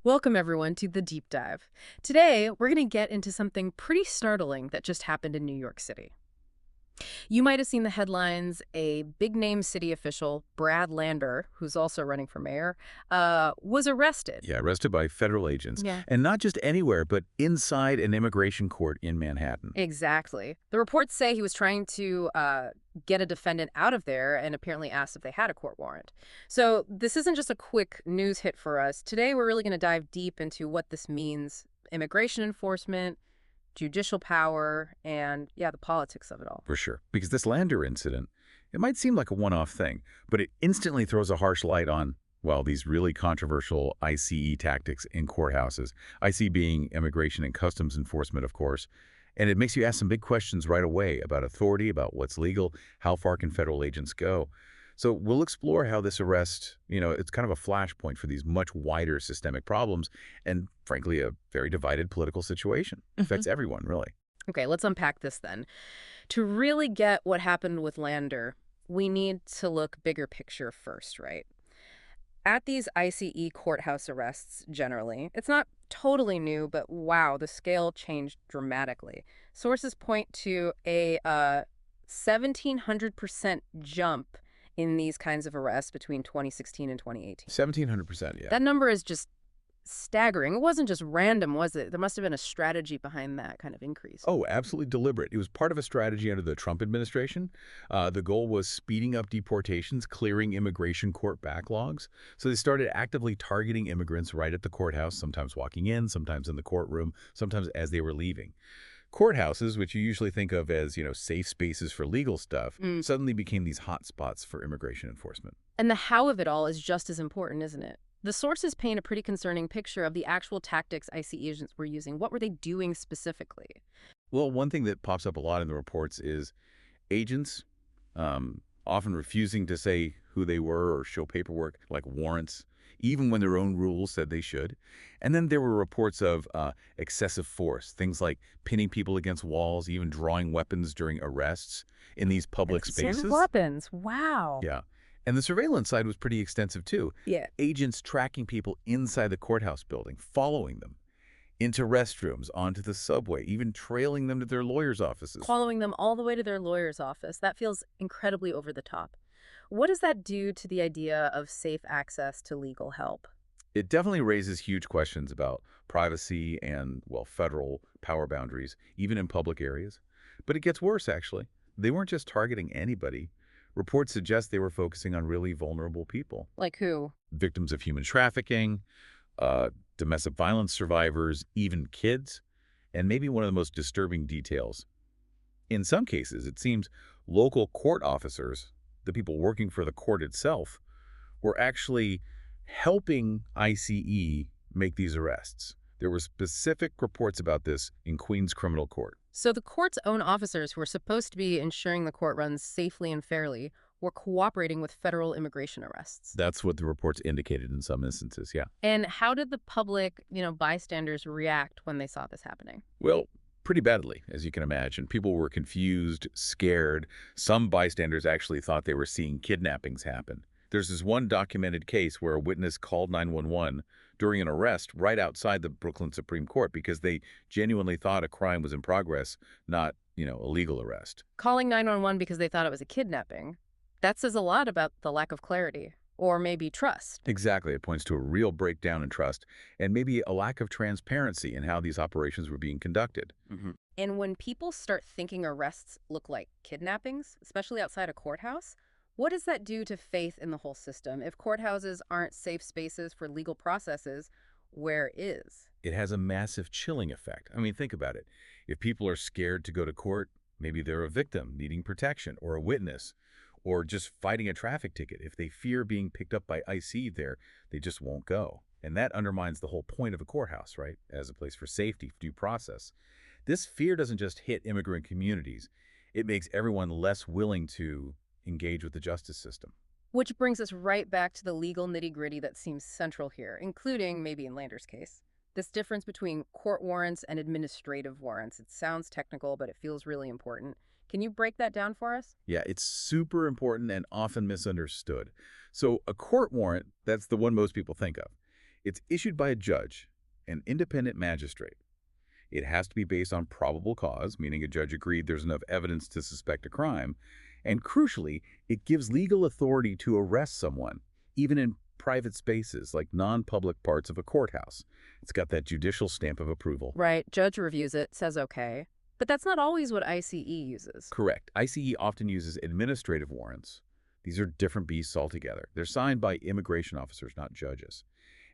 Welcome, everyone, to The Deep Dive. Today, we're going to get into something pretty startling that just happened in New York City. You might have seen the headlines. A big-name city official, Brad Lander, who's also running for mayor, was arrested. Yeah, arrested by federal agents. Yeah. And not just anywhere, but inside an immigration court in Manhattan. Exactly. The reports say he was trying to get a defendant out of there and apparently asked if they had a court warrant. So this isn't just a quick news hit for us. Today, we're really going to dive deep into what this means: immigration enforcement, judicial power, and, yeah, the politics of it all. For sure. Because this Lander incident, it might seem like a one-off thing, but it instantly throws a harsh light on, well, these really controversial ICE tactics in courthouses. ICE being Immigration and Customs Enforcement, of course. And it makes you ask some big questions right away about authority, about what's legal, how far can federal agents go. So we'll explore how this arrest, it's kind of a flashpoint for these much wider systemic problems and, frankly, a very divided political situation. Affects everyone, really. Okay, let's unpack this then. To really get what happened with Lander, we need to look bigger picture first, right? At these ICE courthouse arrests, generally, it's not totally new, but wow, the scale changed dramatically. Sources point to a 1,700% jump in these kinds of arrests between 2016 and 2018. 1,700%, yeah. That number is just staggering. It wasn't just random, was it? There must have been a strategy behind that kind of increase. Oh, absolutely deliberate. It was part of a strategy under the Trump administration. The goal was speeding up deportations, clearing immigration court backlogs. So they started actively targeting immigrants right at the courthouse, sometimes walking in, sometimes in the courtroom, sometimes as they were leaving. Courthouses, which you usually think of as, safe spaces for legal stuff, suddenly became these hot spots for immigration enforcement. And the how of it all is just as important, isn't it? The sources paint a pretty concerning picture of the actual tactics ICE agents were using. What were they doing specifically? Well, one thing that pops up a lot in the reports is agents often refusing to say who they were or show paperwork like warrants, even when their own rules said they should. And then there were reports of excessive force, things like pinning people against walls, even drawing weapons during arrests in these public spaces. Weapons. Wow. Yeah. And the surveillance side was pretty extensive, too. Yeah. Agents tracking people inside the courthouse building, following them into restrooms, onto the subway, even trailing them to their lawyers' offices. Following them all the way to their lawyer's office. That feels incredibly over the top. What does that do to the idea of safe access to legal help? It definitely raises huge questions about privacy and, well, federal power boundaries, even in public areas. But it gets worse, actually. They weren't just targeting anybody. Reports suggest they were focusing on really vulnerable people. Like who? Victims of human trafficking, domestic violence survivors, even kids. And maybe one of the most disturbing details. In some cases, it seems local court officers, the people working for the court itself, were actually helping ICE make these arrests. There were specific reports about this in Queens Criminal Court. So the court's own officers, who are supposed to be ensuring the court runs safely and fairly, were cooperating with federal immigration arrests. That's what the reports indicated in some instances, yeah. And how did the public, bystanders react when they saw this happening? Well, pretty badly, as you can imagine. People were confused, scared. Some bystanders actually thought they were seeing kidnappings happen. There's this one documented case where a witness called 911 during an arrest right outside the Brooklyn Supreme Court because they genuinely thought a crime was in progress, not, a legal arrest. Calling 911 because they thought it was a kidnapping. That says a lot about the lack of clarity, or maybe trust. Exactly. It points to a real breakdown in trust and maybe a lack of transparency in how these operations were being conducted. And when people start thinking arrests look like kidnappings, especially outside a courthouse, what does that do to faith in the whole system? If courthouses aren't safe spaces for legal processes, where is? It has a massive chilling effect. I mean, think about it. If people are scared to go to court, maybe they're a victim needing protection or a witness or just fighting a traffic ticket. If they fear being picked up by ICE there, they just won't go. And that undermines the whole point of a courthouse, right, as a place for safety, due process. This fear doesn't just hit immigrant communities. It makes everyone less willing to engage with the justice system. Which brings us right back to the legal nitty-gritty that seems central here, including, maybe in Lander's case, this difference between court warrants and administrative warrants. It sounds technical, but it feels really important. Can you break that down for us? Yeah, it's super important and often misunderstood. So a court warrant, that's the one most people think of. It's issued by a judge, an independent magistrate. It has to be based on probable cause, meaning a judge agreed there's enough evidence to suspect a crime. And crucially, it gives legal authority to arrest someone, even in private spaces like non-public parts of a courthouse. It's got that judicial stamp of approval. Right, judge reviews it, says okay. But that's not always what ICE uses. Correct. ICE often uses administrative warrants. These are different beasts altogether. They're signed by immigration officers, not judges.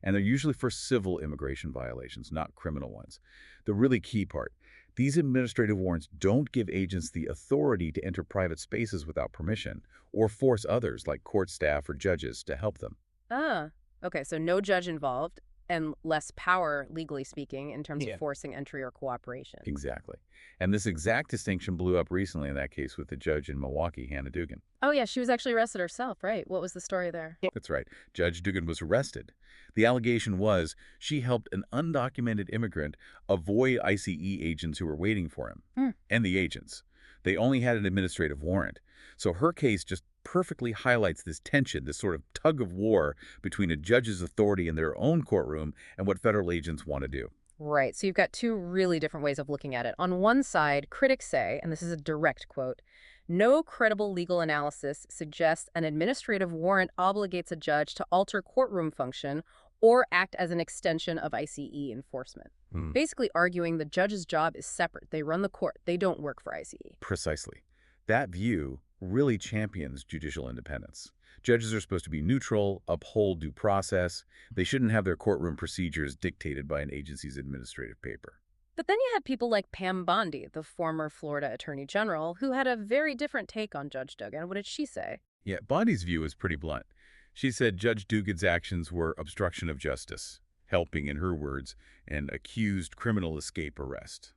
And they're usually for civil immigration violations, not criminal ones. The really key part, these administrative warrants don't give agents the authority to enter private spaces without permission or force others, like court staff or judges, to help them. Ah, okay, so no judge involved and less power, legally speaking, in terms of Yeah. forcing entry or cooperation. Exactly. And this exact distinction blew up recently in that case with the judge in Milwaukee, Hannah Dugan. Oh, yeah, she was actually arrested herself, right? What was the story there? That's right. Judge Dugan was arrested. The allegation was she helped an undocumented immigrant avoid ICE agents who were waiting for him. Hmm. And the agents. They only had an administrative warrant. So her case just perfectly highlights this tension, this sort of tug of war between a judge's authority in their own courtroom and what federal agents want to do. Right, so you've got two really different ways of looking at it. On one side, critics say, and this is a direct quote, no credible legal analysis suggests an administrative warrant obligates a judge to alter courtroom function or act as an extension of ICE enforcement. Hmm. Basically arguing the judge's job is separate. They run the court. They don't work for ICE. Precisely. That view really champions judicial independence. Judges are supposed to be neutral, uphold due process. They shouldn't have their courtroom procedures dictated by an agency's administrative paper. But then you had people like Pam Bondi, the former Florida Attorney General, who had a very different take on Judge Duggan. What did she say? Yeah, Bondi's view is pretty blunt. She said Judge Dugan's actions were obstruction of justice, helping, in her words, an accused criminal escape arrest.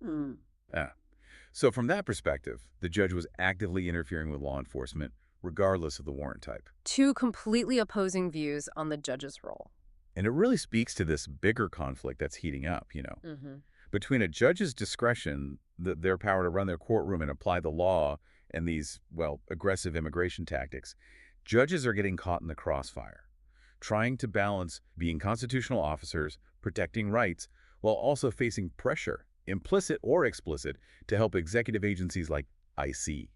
Hmm. So from that perspective, the judge was actively interfering with law enforcement, regardless of the warrant type. Two completely opposing views on the judge's role. And it really speaks to this bigger conflict that's heating up, Mm-hmm. between a judge's discretion, their power to run their courtroom and apply the law, and these, well, aggressive immigration tactics. Judges are getting caught in the crossfire, trying to balance being constitutional officers, protecting rights, while also facing pressure, implicit or explicit, to help executive agencies like IC.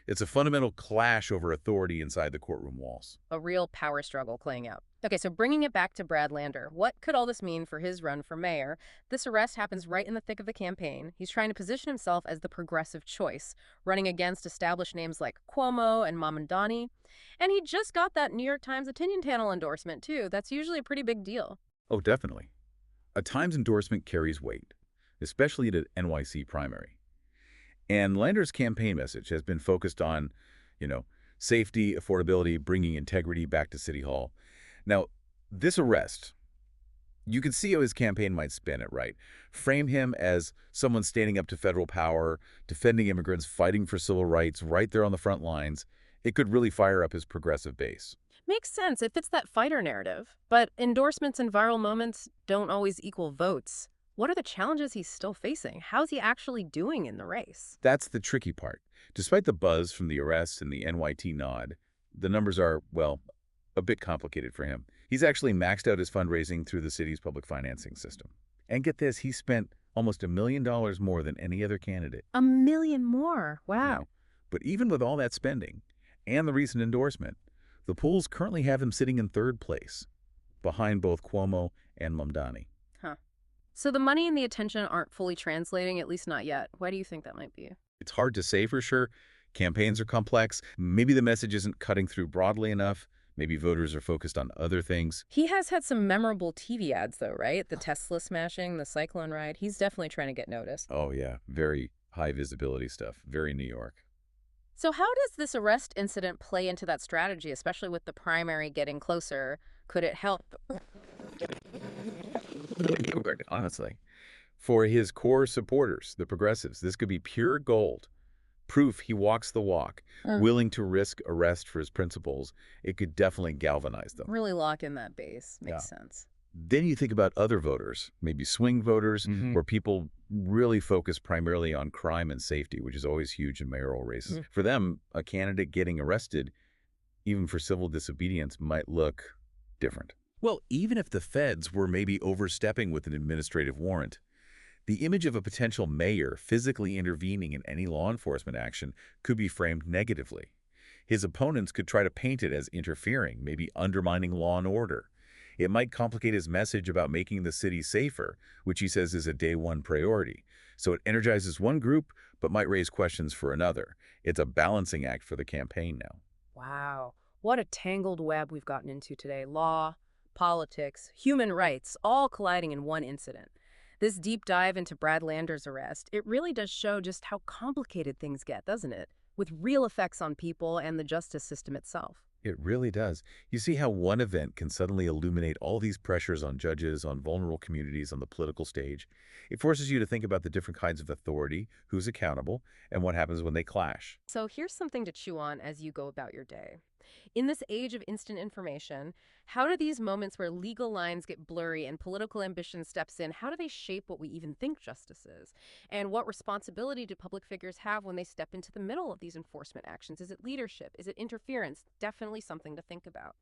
It's a fundamental clash over authority inside the courtroom walls. A real power struggle playing out. Okay, so bringing it back to Brad Lander, what could all this mean for his run for mayor? This arrest happens right in the thick of the campaign. He's trying to position himself as the progressive choice, running against established names like Cuomo and Mamdani. And he just got that New York Times opinion panel endorsement, too. That's usually a pretty big deal. Oh, definitely. A Times endorsement carries weight, especially at an NYC primary. And Lander's campaign message has been focused on, safety, affordability, bringing integrity back to City Hall. Now, this arrest, you can see how his campaign might spin it, right? Frame him as someone standing up to federal power, defending immigrants, fighting for civil rights, right there on the front lines. It could really fire up his progressive base. Makes sense. It fits that fighter narrative. But endorsements and viral moments don't always equal votes. What are the challenges he's still facing? How's he actually doing in the race? That's the tricky part. Despite the buzz from the arrest and the NYT nod, the numbers are, well, a bit complicated for him. He's actually maxed out his fundraising through the city's public financing system. And get this, he spent almost $1 million more than any other candidate. $1 million more. Wow. But even with all that spending and the recent endorsement, the polls currently have him sitting in third place, behind both Cuomo and Mamdani. Huh. So the money and the attention aren't fully translating, at least not yet. Why do you think that might be? It's hard to say for sure. Campaigns are complex. Maybe the message isn't cutting through broadly enough. Maybe voters are focused on other things. He has had some memorable TV ads, though, right? The Tesla smashing, the cyclone ride. He's definitely trying to get noticed. Oh, yeah. Very high visibility stuff. Very New York. So how does this arrest incident play into that strategy, especially with the primary getting closer? Could it help? Honestly. For his core supporters, the progressives, this could be pure gold. Proof he walks the walk, willing to risk arrest for his principles. It could definitely galvanize them. Really lock in that base. Makes sense. Then you think about other voters, maybe swing voters, where people really focus primarily on crime and safety, which is always huge in mayoral races. For them, a candidate getting arrested, even for civil disobedience, might look different. Well, even if the feds were maybe overstepping with an administrative warrant, the image of a potential mayor physically intervening in any law enforcement action could be framed negatively. His opponents could try to paint it as interfering, maybe undermining law and order. It might complicate his message about making the city safer, which he says is a day one priority. So it energizes one group, but might raise questions for another. It's a balancing act for the campaign now. Wow, what a tangled web we've gotten into today. Law, politics, human rights, all colliding in one incident. This deep dive into Brad Lander's arrest, it really does show just how complicated things get, doesn't it? With real effects on people and the justice system itself. It really does. You see how one event can suddenly illuminate all these pressures on judges, on vulnerable communities, on the political stage. It forces you to think about the different kinds of authority, who's accountable, and what happens when they clash. So here's something to chew on as you go about your day. In this age of instant information, how do these moments where legal lines get blurry and political ambition steps in, how do they shape what we even think justice is? And what responsibility do public figures have when they step into the middle of these enforcement actions? Is it leadership? Is it interference? Definitely something to think about.